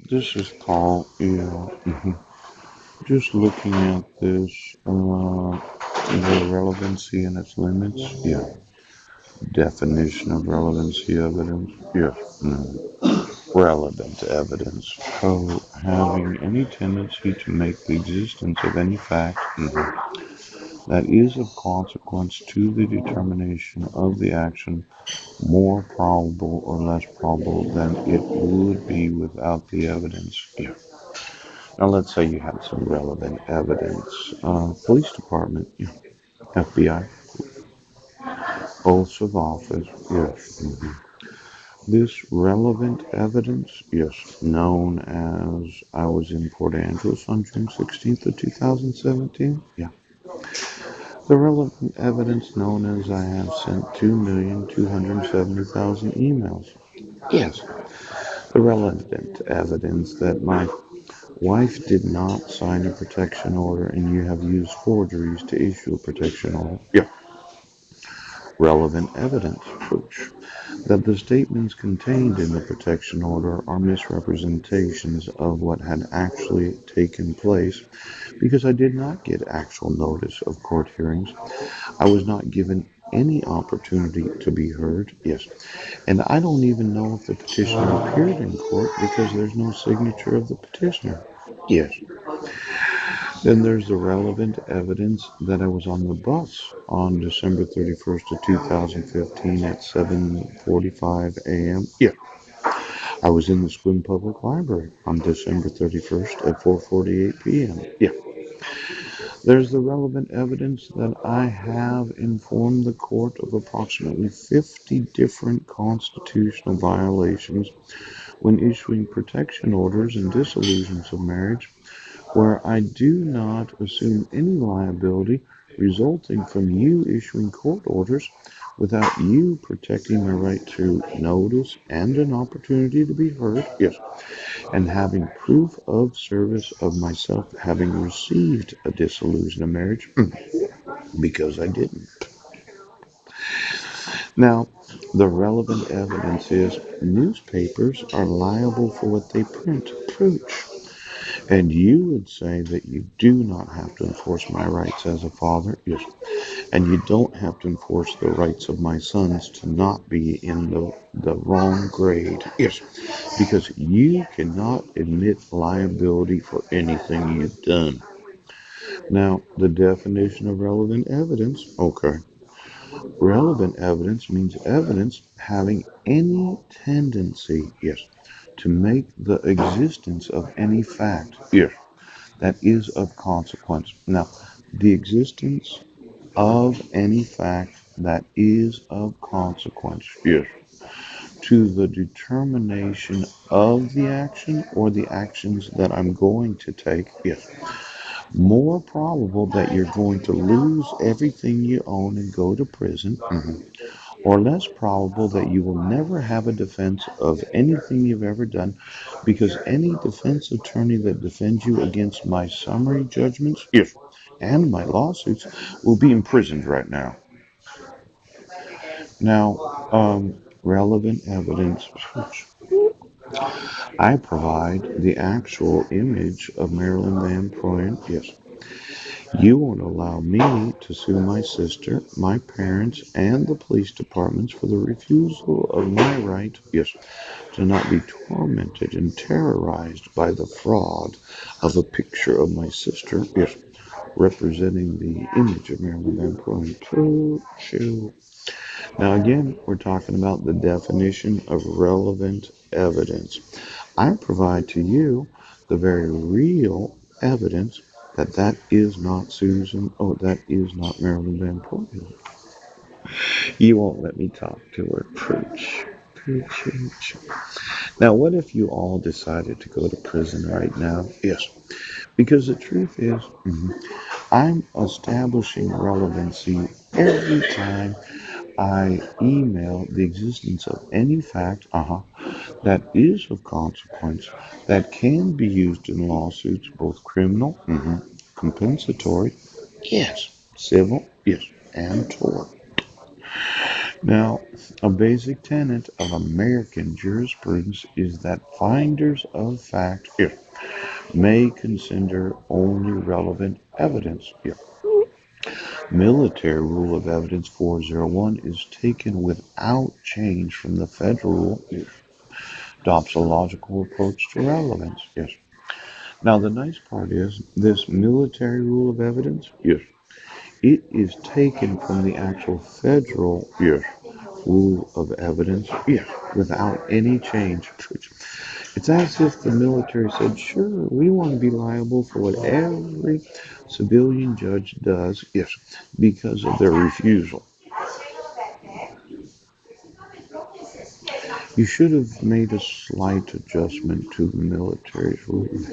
This is Paul. Yeah. Just looking at this, the relevancy and its limits. Yeah. Definition of relevancy evidence. Yeah. Relevant evidence. So, having any tendency to make the existence of any fact that is of consequence to the determination of the action more probable or less probable than it would be without the evidence. Yeah. Now, let's say you had some relevant evidence. Police department, yeah. FBI, oaths of office, yes. This relevant evidence, yes, known as I was in Port Angeles on June 16th of 2017, yeah. The relevant evidence known as I have sent 2,270,000 emails, yes. The relevant evidence that my wife did not sign a protection order and you have used forgeries to issue a protection order. Yeah. Relevant evidence proves that the statements contained in the protection order are misrepresentations of what had actually taken place because I did not get actual notice of court hearings. I was not given any opportunity to be heard. Yes. And I don't even know if the petitioner appeared in court because there's no signature of the petitioner. Yes. Then there's the relevant evidence that I was on the bus on December 31st of 2015 at 7:45 a.m. Yeah, I was in the Squim Public Library on December 31st at 4:48 p.m. Yeah, there's the relevant evidence that I have informed the court of approximately 50 different constitutional violations when issuing protection orders and dissolutions of marriage where I do not assume any liability resulting from you issuing court orders without you protecting my right to notice and an opportunity to be heard, yes, and having proof of service of myself having received a dissolution of marriage because I didn't. Now, the relevant evidence is newspapers are liable for what they print. Proof. And you would say that you do not have to enforce my rights as a father, yes. And you don't have to enforce the rights of my sons to not be in the wrong grade, yes. Because you cannot admit liability for anything you've done. Now, the definition of relevant evidence, okay. Relevant evidence means evidence having any tendency, yes, to make the existence of any fact, yes, that is of consequence. Now, the existence of any fact that is of consequence, yes, to the determination of the action or the actions that I'm going to take, yes. More probable that you're going to lose everything you own and go to prison, or less probable that you will never have a defense of anything you've ever done because any defense attorney that defends you against my summary judgments, yes, and my lawsuits will be imprisoned right now. Now, relevant evidence. I provide the actual image of Marilyn Van Proyen. Yes. You won't allow me to sue my sister, my parents, and the police departments for the refusal of my right, yes, to not be tormented and terrorized by the fraud of a picture of my sister, yes, representing the image of Marilyn Van Proyen. Now, again, we're talking about the definition of relevant evidence. I provide to you the very real evidence that that is not Susan, oh, that is not Marilyn Van Poyen. You won't let me talk to her. Preach. Preach, preach. Now, what if you all decided to go to prison right now? Yes. Because the truth is, I'm establishing relevancy every time I email the existence of any fact, that is of consequence that can be used in lawsuits, both criminal, compensatory, yes, civil, yes, and tort. Now, a basic tenet of American jurisprudence is that finders of fact may consider only relevant evidence. Military Rule of Evidence 401 is taken without change from the federal rule. Adopts a logical approach to relevance. Yes. Now, the nice part is this military rule of evidence. Yes. It is taken from the actual federal. Yes. Rule of evidence. Yes. Without any change. It's as if the military said, sure, we want to be liable for what every civilian judge does. Yes. Because of their refusal. You should have made a slight adjustment to the military's rules.